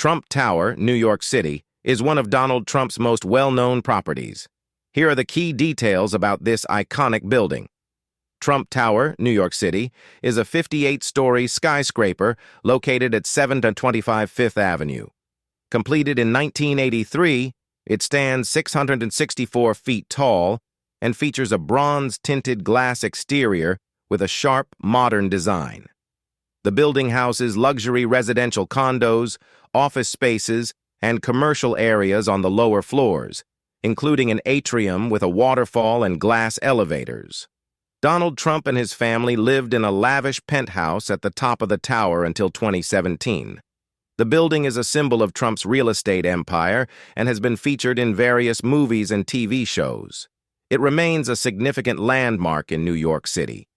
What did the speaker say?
Trump Tower, New York City, is one of Donald Trump's most well-known properties. Here are the key details about this iconic building. Trump Tower, New York City, is a 58-story skyscraper located at 725 Fifth Avenue. Completed in 1983, it stands 664 feet tall and features a bronze-tinted glass exterior with a sharp, modern design. The building houses luxury residential condos, office spaces, and commercial areas on the lower floors, including an atrium with a waterfall and glass elevators. Donald Trump and his family lived in a lavish penthouse at the top of the tower until 2017. The building is a symbol of Trump's real estate empire and has been featured in various movies and TV shows. It remains a significant landmark in New York City.